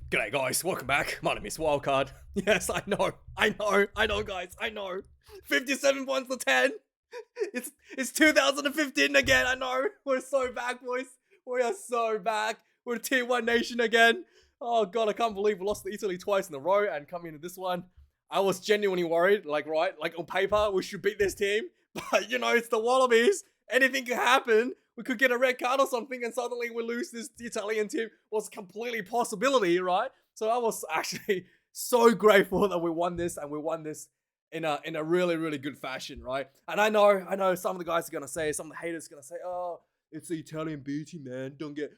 G'day guys, welcome back. My name is Wildkard. Yes, I know, guys, I know. 57 points to 10. It's 2015 again, I know. We're so back, boys. We are so back. We're Tier 1 nation again. Oh god, I can't believe we lost to Italy twice in a row and coming into this one. I was genuinely worried, like on paper, we should beat this team. But it's the Wallabies. Anything could happen. We could get a red card or something and suddenly we lose this Italian team. Was completely possibility, right? So I was actually so grateful that we won this and we won this in a really, really good fashion, right? And I know some of the guys are gonna say, some of the haters are gonna say, oh, it's the Italian beauty, man. Don't get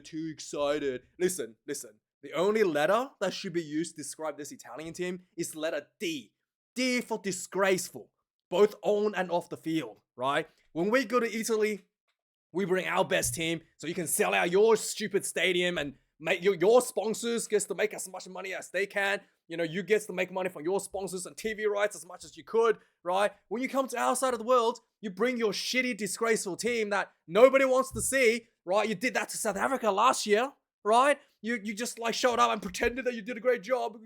too excited. Listen. The only letter that should be used to describe this Italian team is letter D. D for disgraceful. Both on and off the field, right? When we go to Italy, we bring our best team so you can sell out your stupid stadium and make your sponsors gets to make as much money as they can. You get to make money from your sponsors and TV rights as much as you could, right? When you come to our side of the world, you bring your shitty, disgraceful team that nobody wants to see, right? You did that to South Africa last year, right? You just like showed up and pretended that you did a great job.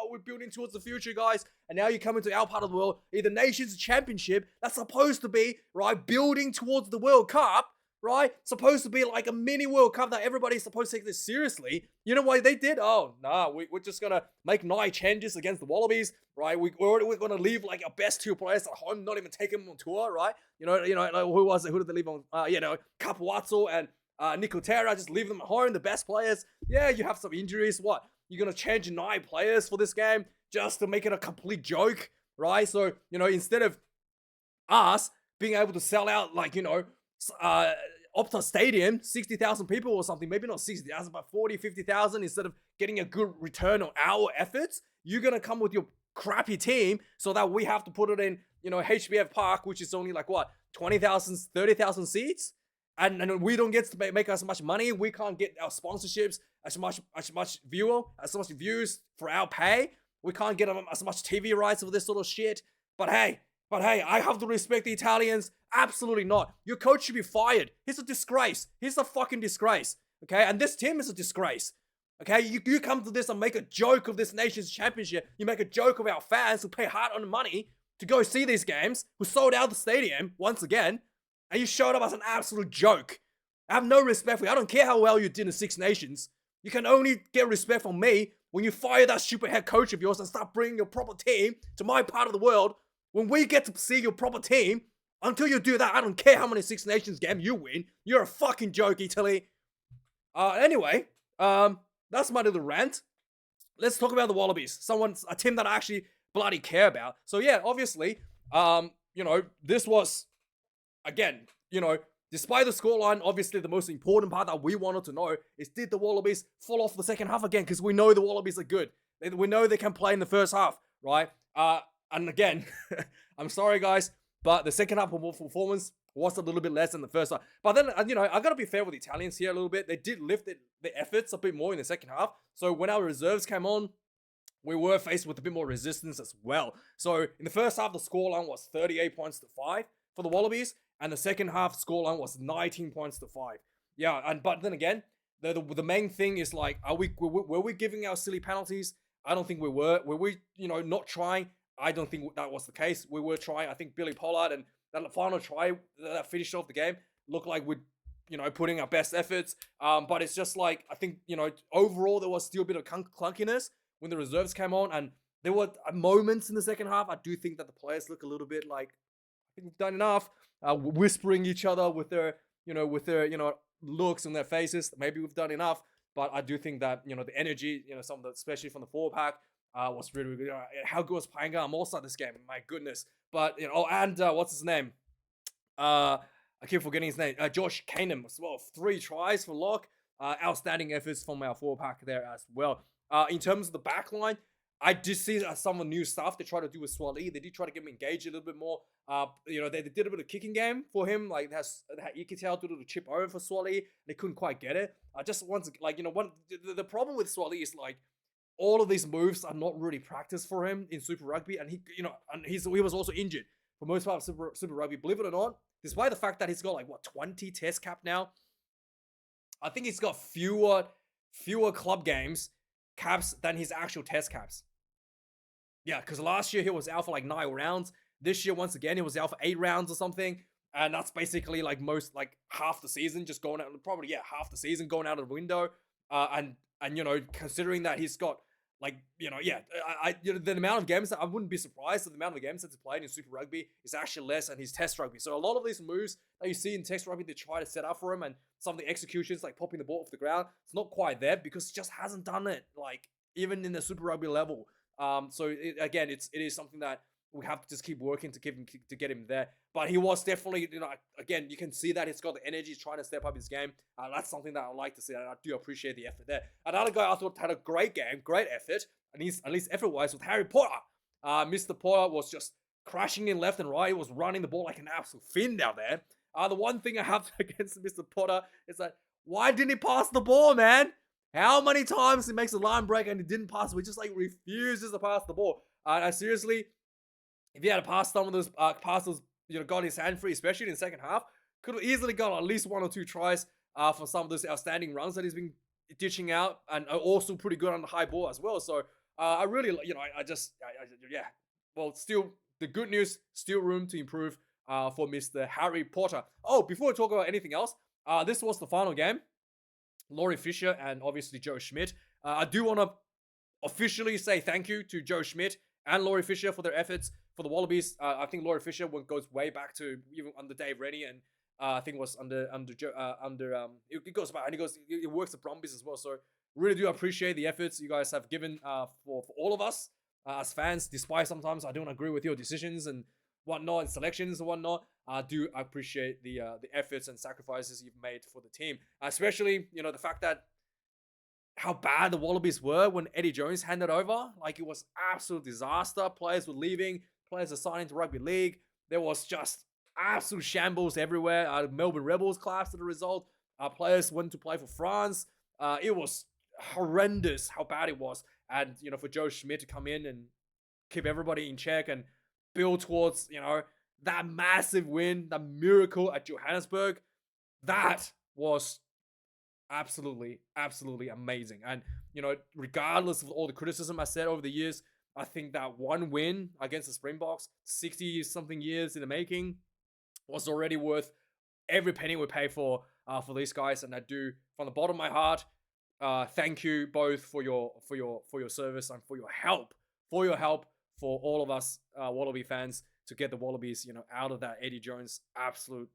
We're building towards the future, guys. And now you come into our part of the world, the Nations Championship that's supposed to be, right, building towards the World Cup, right? Supposed to be like a mini World Cup that everybody's supposed to take this seriously. You know what they did? Oh, nah, we're just gonna make 9 changes against the Wallabies, right? We're gonna leave like our best 2 players at home, not even take them on tour, right? Like, who was it? Who did they leave on? Kapuatso and Nicotera, just leave them at home, the best players. Yeah, you have some injuries. What? You're gonna change 9 players for this game just to make it a complete joke, right? So, instead of us being able to sell out, like, Opta Stadium, 60,000 people or something, maybe not 60,000, but 40, 50,000, instead of getting a good return on our efforts, you're gonna come with your crappy team so that we have to put it in, HBF Park, which is only like what, 20,000, 30,000 seats? And we don't get to make as much money. We can't get our sponsorships as much views for our pay. We can't get as much TV rights for this sort of shit. But hey, I have to respect the Italians. Absolutely not. Your coach should be fired. He's a disgrace. He's a fucking disgrace. Okay, and this team is a disgrace. Okay, you come to this and make a joke of this nation's championship. You make a joke of our fans who pay hard-earned money to go see these games, who sold out the stadium once again. And you showed up as an absolute joke. I have no respect for you. I don't care how well you did in 6 Nations. You can only get respect from me when you fire that stupid head coach of yours and start bringing your proper team to my part of the world. When we get to see your proper team, until you do that, I don't care how many 6 Nations game you win. You're a fucking joke, Italy. Anyway, that's my little rant. Let's talk about the Wallabies. A team that I actually bloody care about. So yeah, obviously, this was... Again, despite the scoreline, obviously the most important part that we wanted to know is, did the Wallabies fall off the second half again? Because we know the Wallabies are good. We know they can play in the first half, right? And again, I'm sorry guys, but the second half performance was a little bit less than the first half. But then, I got to be fair with the Italians here a little bit. They did lift the efforts a bit more in the second half. So when our reserves came on, we were faced with a bit more resistance as well. So in the first half, the scoreline was 38 points to 5 for the Wallabies. And the second half scoreline was 19 points to 5. Yeah, but then again, the main thing is like, were we giving our silly penalties? I don't think we were. Were we, not trying? I don't think that was the case. We were trying. I think Billy Pollard and that final try that finished off the game looked like we'd, putting our best efforts. But it's just like, I think, overall there was still a bit of clunkiness when the reserves came on, and there were moments in the second half. I do think that the players look a little bit like, I think we've done enough. Whispering each other with their looks on their faces. Maybe we've done enough, but I do think that, the energy, some of the, especially from the 4-pack, was really, really good. How good was Panga Amosa this game? My goodness. But, what's his name? I keep forgetting his name. Josh Kanem as well. 3 tries for Lock. Outstanding efforts from our 4-pack there as well. In terms of the back line, I did see some of the new stuff they tried to do with Swali. They did try to get him engaged a little bit more. They did a bit of kicking game for him. Like, Ikitel did a chip over for Swali. They couldn't quite get it. I just want to, the problem with Swali is, like, all of these moves are not really practiced for him in Super Rugby. And he was also injured for most part of Super Rugby. Believe it or not, despite the fact that he's got, 20 test cap now, I think he's got fewer club games caps than his actual test caps. Yeah, because last year he was out for like 9 rounds. This year, once again, he was out for 8 rounds or something. And that's basically like half the season just going out, probably, yeah, half the season going out of the window. And considering that he's got the amount of games that I wouldn't be surprised that the amount of games that he's played in Super Rugby is actually less than his Test Rugby. So a lot of these moves that you see in Test Rugby, they try to set up for him, and some of the executions like popping the ball off the ground, it's not quite there because he just hasn't done it like even in the Super Rugby level. It is something that we have to just keep working to get him there. But he was definitely, again, you can see that he's got the energy, he's trying to step up his game. That's something that I like to see, and I do appreciate the effort there. Another guy I thought had a great game, great effort, at least effort-wise, with Harry Potter. Mr. Potter was just crashing in left and right. He was running the ball like an absolute fiend out there. The one thing I have against Mr. Potter is that, why didn't he pass the ball, man? How many times he makes a line break and he didn't pass? He just like refuses to pass the ball. Seriously, if he had passed some of those passes, got his hand free, especially in the second half, could have easily got at least 1 or 2 tries for some of those outstanding runs that he's been ditching out, and also pretty good on the high ball as well. So I really, Well, still, the good news, still room to improve for Mr. Harry Potter. Oh, before we talk about anything else, this was the final game. Laurie Fisher and obviously Joe Schmidt. I do want to officially say thank you to Joe Schmidt and Laurie Fisher for their efforts for the Wallabies. I think Laurie Fisher goes way back to even under Dave Rennie, and I think it was under Joe, it goes back, and it works at Brumbies as well. So really do appreciate the efforts you guys have given for all of us as fans, despite sometimes I don't agree with your decisions and whatnot and selections and whatnot. I do appreciate the efforts and sacrifices you've made for the team, especially the fact that how bad the Wallabies were when Eddie Jones handed over. Like, it was absolute disaster. Players were leaving, players are signing to rugby league. There was just absolute shambles everywhere. Melbourne Rebels collapsed as a result. Players went to play for France. It was horrendous how bad it was. And for Joe Schmidt to come in and keep everybody in check and build towards that massive win, that miracle at Johannesburg, that was absolutely amazing. And regardless of all the criticism I said over the years, I think that one win against the Springboks, 60 something years in the making, was already worth every penny we pay for these guys. And I do, from the bottom of my heart, thank you both for your service and for your help for all of us Wallaby fans to get the Wallabies out of that Eddie Jones absolute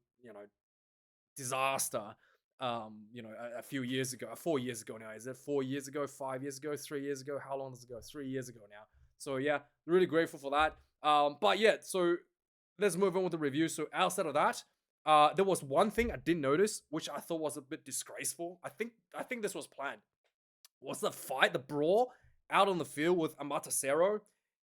disaster. A few years ago, 4 years ago now. Is it 4 years ago, 5 years ago, 3 years ago? How long does it go? 3 years ago now. So yeah, really grateful for that. But yeah, so let's move on with the review. So outside of that, there was one thing I didn't notice, which I thought was a bit disgraceful. I think this was planned. Was the fight, the brawl out on the field with Amatasero.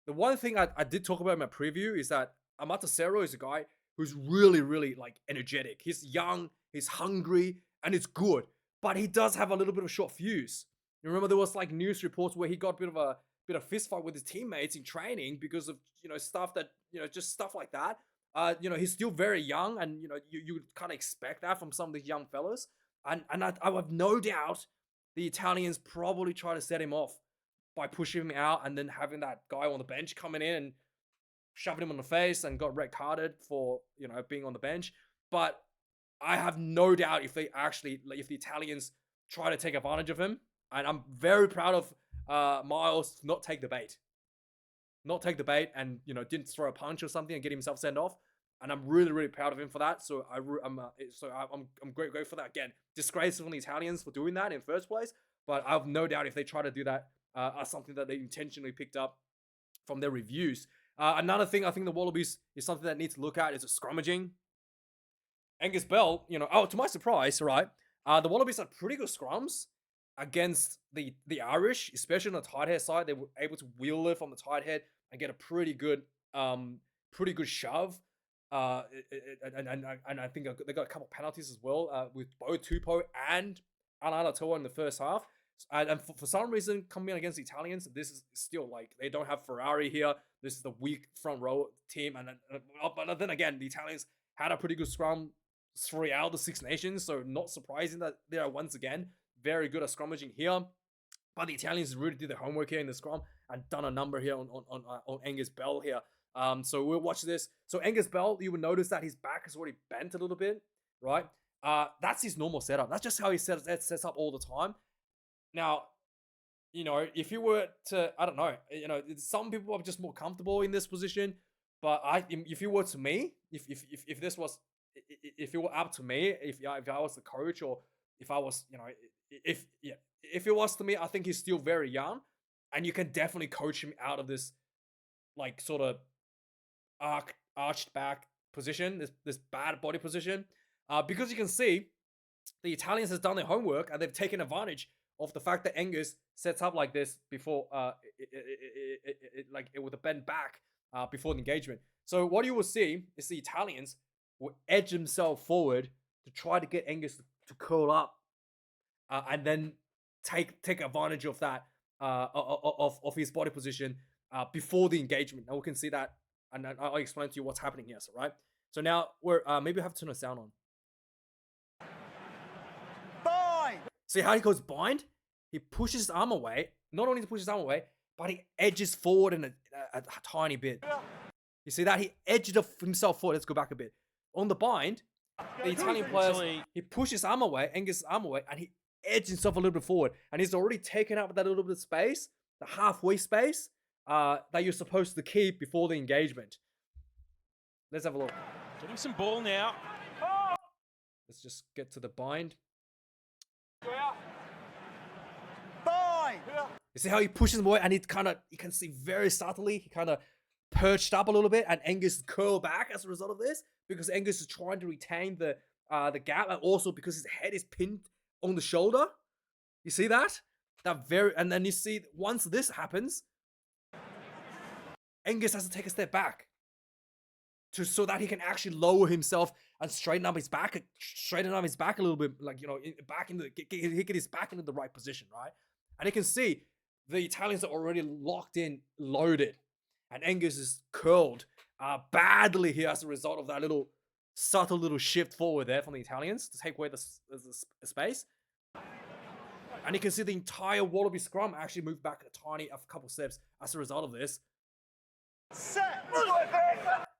The one thing I did talk about in my preview is that Amatasero is a guy who's really, really like energetic. He's young, he's hungry, and it's good. But he does have a little bit of short fuse. You remember there was like news reports where he got a bit of fist fight with his teammates in training because of stuff that just stuff like that. He's still very young, and you would kind of expect that from some of these young fellas. And I have no doubt the Italians probably try to set him off by pushing him out and then having that guy on the bench coming in and shoving him on the face, and got red carded for being on the bench. But I have no doubt if the Italians try to take advantage of him, and I'm very proud of Miles to not take the bait, and didn't throw a punch or something and get himself sent off. And I'm really, really proud of him for that. So I'm grateful for that. Again, disgraceful on the Italians for doing that in the first place, but I have no doubt if they try to do that, something that they intentionally picked up from their reviews. Another thing I think the Wallabies is something that needs to look at is a scrummaging. Angus Bell, to my surprise, right, the Wallabies had pretty good scrums against the Irish, especially on the tight head side. They were able to wheel it from the tight head and get a pretty good shove. And I think they got a couple of penalties as well with both Tupou and Alatoa in the first half. And for some reason, coming in against the Italians, this is still like they don't have Ferrari here. This is the weak front row team, but then again, the Italians had a pretty good scrum 3 out of the 6 nations, so not surprising that they are once again very good at scrummaging here. But the Italians really did their homework here in the scrum and done a number here on Angus Bell here. So we'll watch this. So Angus Bell, you will notice that his back is already bent a little bit, right? That's his normal setup. That's just how he sets up all the time. Now, you know, if you were to, I don't know, you know, some people are just more comfortable in this position. But if you were to me, if this was, if it were up to me, if I was the coach, or if I was, you know, if it was to me, I think he's still very young, and you can definitely coach him out of this, like, sort of arched back position, this bad body position, because you can see the Italians has done their homework and they've taken advantage of the fact that Angus sets up like this before, like with a bend back before the engagement. So what you will see is the Italians will edge themselves forward to try to get Angus to curl up, and then take advantage of that of his body position before the engagement. Now we can see that, and I'll explain to you what's happening here. So right. So now we're maybe I have to turn the sound on. Bind. See how he goes bind? He pushes his arm away. Not only pushes his arm away, but he edges forward in a tiny bit. You see that? He edged himself forward. Let's go back a bit. On the bind, the Italian players, he pushes his arm away, Angus' arm away, and he edged himself a little bit forward. And he's already taken up that little bit of space, the halfway space, that you're supposed to keep before the engagement. Let's have a look. Getting some ball now. Let's just get to the bind. Bind! You see how he pushes him away, and you can see very subtly, he kind of perched up a little bit, and Angus curled back as a result of this, because Angus is trying to retain the gap, and also because his head is pinned on the shoulder. You see that? And then you see, once this happens, Angus has to take a step back so that he can actually lower himself and straighten up his back a little bit, like, you know, get his back into the right position, right? And you can see the Italians are already locked in, loaded, and Angus is curled badly here as a result of that little subtle little shift forward there from the Italians to take away the space. And you can see the entire Wallaby scrum actually move back a couple steps as a result of this. Set!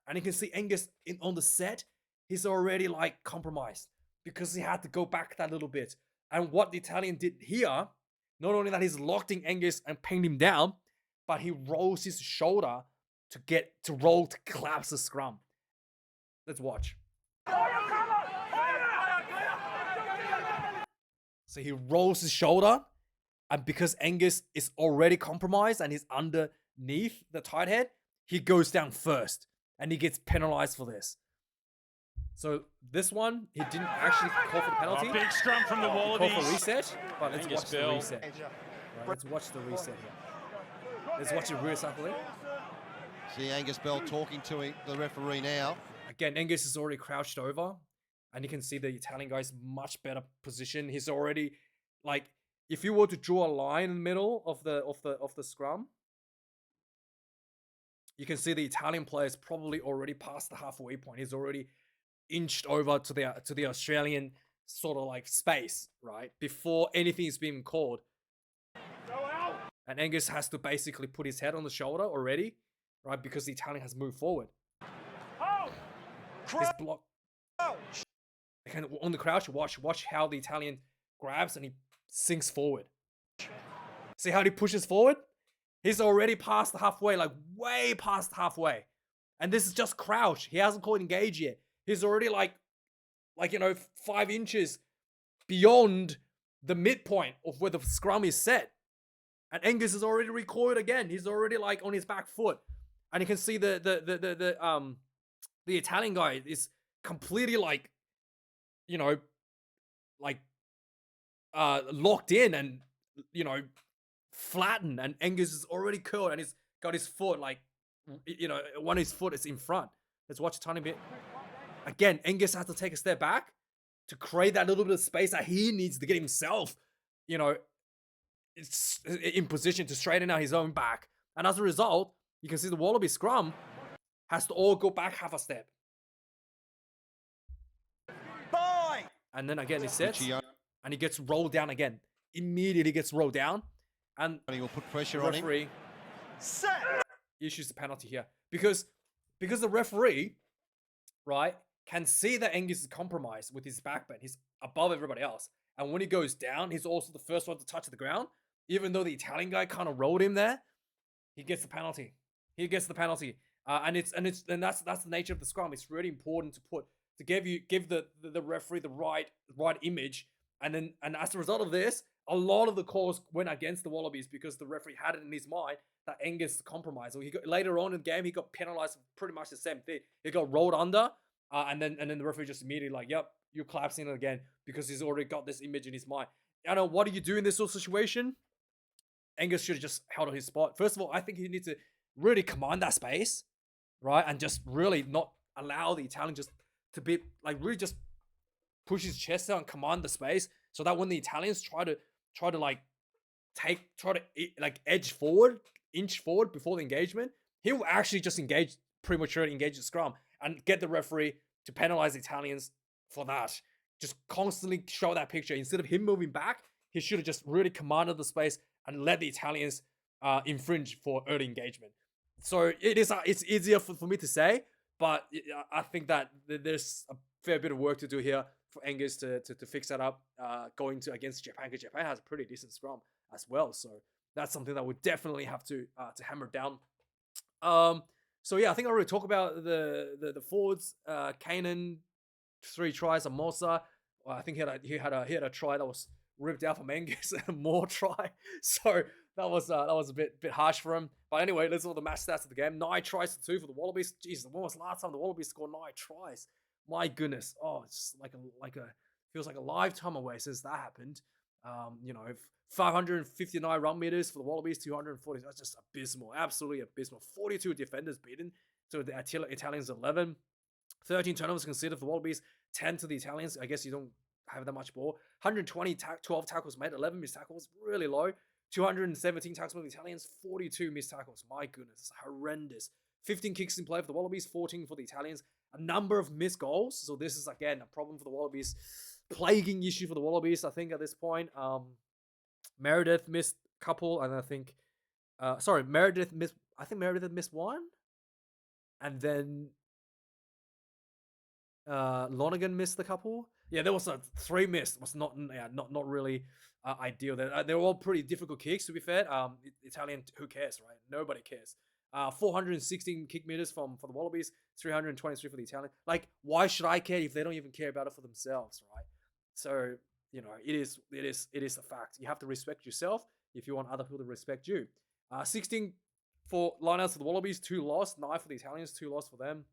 And you can see Angus on the set, he's already like compromised because he had to go back that little bit. And what the Italian did here, not only that he's locked in Angus and pinned him down, but he rolls his shoulder to collapse the scrum. Let's watch. So he rolls his shoulder, and because Angus is already compromised and he's underneath the tight head, he goes down first, and he gets penalized for this. So this one, he didn't actually call for the penalty. Big scrum from the Wallabies. Call for reset, but let's watch the reset. Right, Let's watch the reset here. Let's watch it reset. See Angus Bell talking to the referee now. Again, Angus is already crouched over, and you can see the Italian guy's much better position. He's already, like, if you were to draw a line in the middle of the scrum, you can see the Italian player's probably already past the halfway point. He's already inched over to the Australian sort of like space, right? Before anything is being called. And Angus has to basically put his head on the shoulder already, right? Because the Italian has moved forward. His block. And on the crouch, watch how the Italian grabs and he sinks forward. See how he pushes forward? He's already past the halfway, like way past halfway. And this is just crouch. He hasn't called engage yet. He's already like, you know, 5 inches beyond the midpoint of where the scrum is set. And Angus is already recoiled again. He's already like on his back foot. And you can see the Italian guy is completely like, you know, like locked in and, you know, flattened, and Angus is already curled and he's got his foot like, you know, one of his foot is in front. Let's watch a tiny bit. Again, Angus has to take a step back to create that little bit of space that he needs to get himself, you know, it's in position to straighten out his own back. And as a result, you can see the Wallaby scrum has to all go back half a step. And then again he sets, and he gets rolled down again. Immediately gets rolled down. And He will put pressure the on him. referee Set. issues the penalty here because the referee, right, can see that Angus is compromised with his backbend. He's above everybody else, and when he goes down, he's also the first one to touch the ground. Even though the Italian guy kind of rolled him there, he gets the penalty. He gets the penalty, and that's the nature of the scrum. It's really important to give the referee the right image, and as a result of this, a lot of the calls went against the Wallabies because the referee had it in his mind that Angus compromised. So later on in the game, he got penalized for pretty much the same thing. He got rolled under, and then the referee just immediately like, yep, you're collapsing it again because he's already got this image in his mind. I know, what do you do in this sort of situation? Angus should have just held on his spot. First of all, I think he needs to really command that space, right? And just really not allow the Italian just to be like really just push his chest out and command the space so that when the Italians try to edge forward, inch forward before the engagement, he will actually just prematurely engage the scrum and get the referee to penalize the Italians for that. Just constantly show that picture. Instead of him moving back, he should have just really commanded the space and let the Italians infringe for early engagement. So it's easier for me to say, but I think that there's a fair bit of work to do here for Angus to fix that up going against Japan, because Japan has a pretty decent scrum as well. So that's something that we definitely have to hammer down. So yeah, I think I already talked about the forwards. Kanan, 3 tries. Amosa, I think he had a try that was ripped out from Angus and more try. So that was a bit harsh for him. But anyway, let's look at the match stats of the game. 9 tries to 2 for the Wallabies. Jesus, when was the last time the Wallabies scored 9 tries? My goodness. Oh, it's feels like a lifetime away since that happened. 559 run meters for the Wallabies, 240. That's just abysmal. Absolutely abysmal. 42 defenders beaten to the Italians 11. 13 turnovers conceded for the Wallabies, 10 to the Italians. I guess you don't have that much ball. 120 12 tackles made, 11 missed tackles, really low. 217 tackles for the Italians, 42 missed tackles. My goodness, it's horrendous. 15 kicks in play for the Wallabies, 14 for the Italians. A number of missed goals. So this is again a problem for the Wallabies, plaguing issue for the Wallabies. I think at this point, Meredith missed a couple, and I think, Meredith missed. I think Meredith missed one, and then Lonergan missed a couple. Yeah, there was 3 missed. It was not really ideal. They were all pretty difficult kicks, to be fair. Italian, who cares, right? Nobody cares. 416 kick meters for the Wallabies, 323 for the Italian. Like, why should I care if they don't even care about it for themselves, right? So, it is a fact. You have to respect yourself if you want other people to respect you. 16 for lineouts for the Wallabies, 2 lost. 9 for the Italians, 2 lost for them.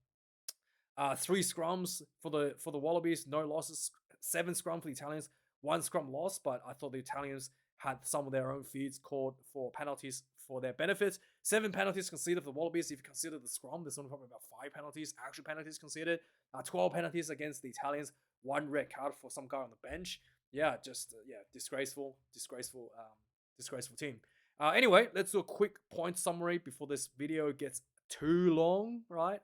3 scrums for the Wallabies, no losses. 7 scrum for the Italians, 1 scrum lost, but I thought the Italians had some of their own feeds called for penalties for their benefits. 7 penalties conceded for the Wallabies. If you consider the scrum, there's only probably about 5 penalties, actual penalties conceded. 12 penalties against the Italians, 1 red card for some guy on the bench. Yeah, disgraceful team. Anyway, let's do a quick point summary before this video gets too long, right?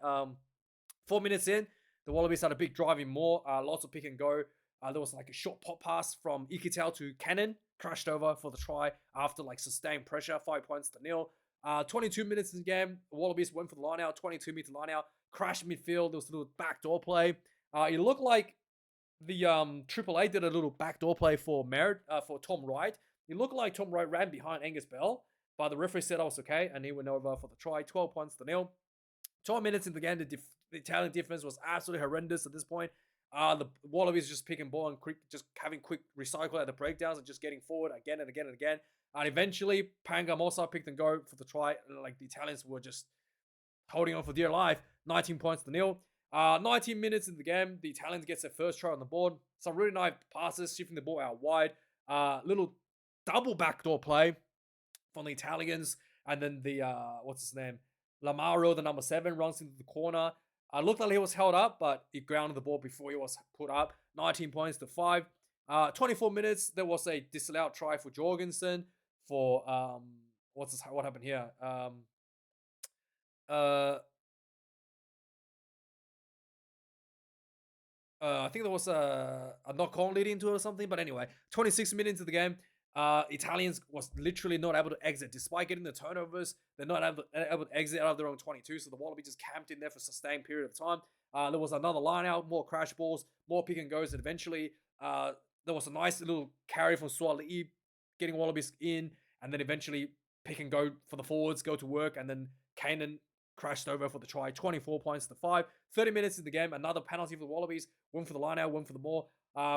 4 minutes in, the Wallabies had a big drive in more, lots of pick and go. There was like a short pop pass from Ikitel to Cannon, crashed over for the try after sustained pressure, 5 points to 0. 22 minutes in the game, the Wallabies went for the line out, 22 meter line out, crashed midfield. There was a little backdoor play. It looked like the AAA did a little backdoor play for Tom Wright. It looked like Tom Wright ran behind Angus Bell, but the referee said I was okay, and he went over for the try, 12 points to 0. 12 minutes in the game, the Italian defense was absolutely horrendous at this point. The Wallabies just picking ball and just having quick recycle at the breakdowns and just getting forward again and again and again. And eventually, Panga Mosa picked and go for the try. Like, the Italians were just holding on for dear life. 19 points to 0. 19 minutes in the game, the Italians gets their first try on the board. Some really nice passes, shifting the ball out wide. Little double backdoor play from the Italians. And then the, what's his name? Lamaro, the number 7, runs into the corner. Looked like he was held up, but he grounded the ball before he was put up. 19 points to 5. 24 minutes, there was a disallowed try for Jorgensen for, what happened here? I think there was a knock-on leading into it or something, but anyway, 26 minutes into the game, Italians was literally not able to exit. Despite getting the turnovers, they're not able to exit out of their own 22. So the Wallabies just camped in there for a sustained period of time. There was another line out, more crash balls, more pick and goes, and eventually there was a nice little carry from Swali getting Wallabies in, and then eventually pick and go for the forwards, go to work, and then Kanan crashed over for the try, 24 points to 5. 30 minutes in the game, another penalty for the Wallabies, one for the line out, one for the more.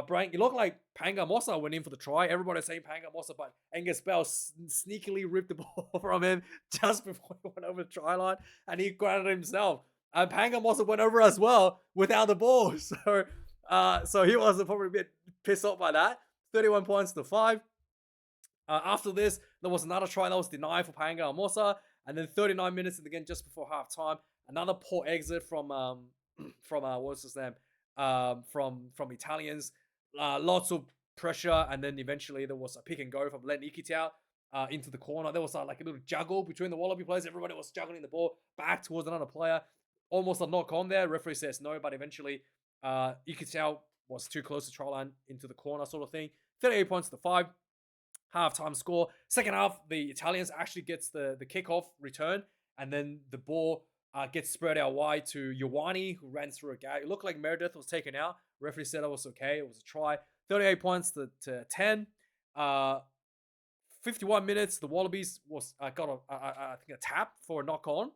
Brian, it looked like Panga Mossa went in for the try. Everybody was saying Panga Mossa, but Angus Bell sneakily ripped the ball from him just before he went over the try line, and he grounded himself. And Panga Mossa went over as well without the ball. So he was probably a bit pissed off by that. 31 points to 5. After this, there was another try that was denied for Panga Mossa, and then 39 minutes in the game just before half time, another poor exit from what's his name? From Italians. Lots of pressure, and then eventually there was a pick and go from Len Ikitau into the corner. There was like a little juggle between the Wallaby players. Everybody was juggling the ball back towards another player. Almost a knock on there. Referee says no, but eventually Ikitau was too close to try line into the corner sort of thing. 38 points to 5. Half-time score. Second half, the Italians actually gets the kickoff return, and then the ball gets spread out wide to Ioane, who ran through a gap. It looked like Meredith was taken out. Referee said it was okay. It was a try. 38 points to 10. 51 minutes. The Wallabies was got I think a tap for a knock on.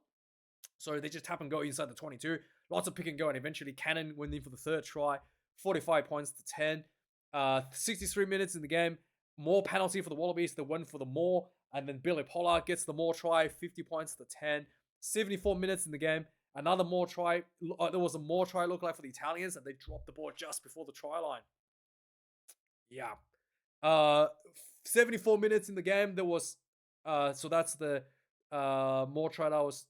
So they just tap and go inside the 22. Lots of pick and go, and eventually Cannon went in for the third try. 45 points to 10. 63 minutes in the game. More penalty for the Wallabies. They went for the more, and then Billy Pollard gets the more try. 50 points to 10. 74 minutes in the game. Another more try. There was a more try look like for the Italians, and they dropped the ball just before the try line. Yeah. 74 minutes in the game. There was so that's the more try that was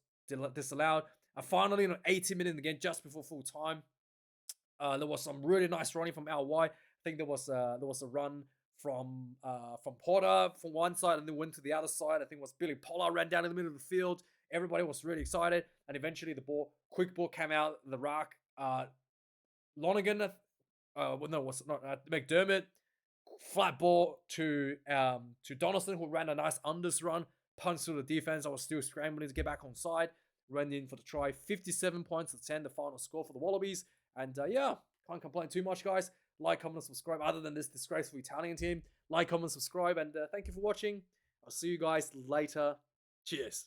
disallowed. And finally, 80 minutes in the game, just before full time, there was some really nice running from LY. I think there was a run from Porter from one side and then went to the other side. I think it was Billy Pollard ran down in the middle of the field. Everybody was really excited, and eventually the quick ball came out the rack. Lonergan, was not McDermott. Flat ball to Donaldson, who ran a nice unders run, punched through the defense. I was still scrambling to get back on side. Ran in for the try. 57 points to 10, the final score for the Wallabies. And yeah, can't complain too much, guys. Like, comment, subscribe. Other than this disgraceful Italian team, like, comment, subscribe, and thank you for watching. I'll see you guys later. Cheers.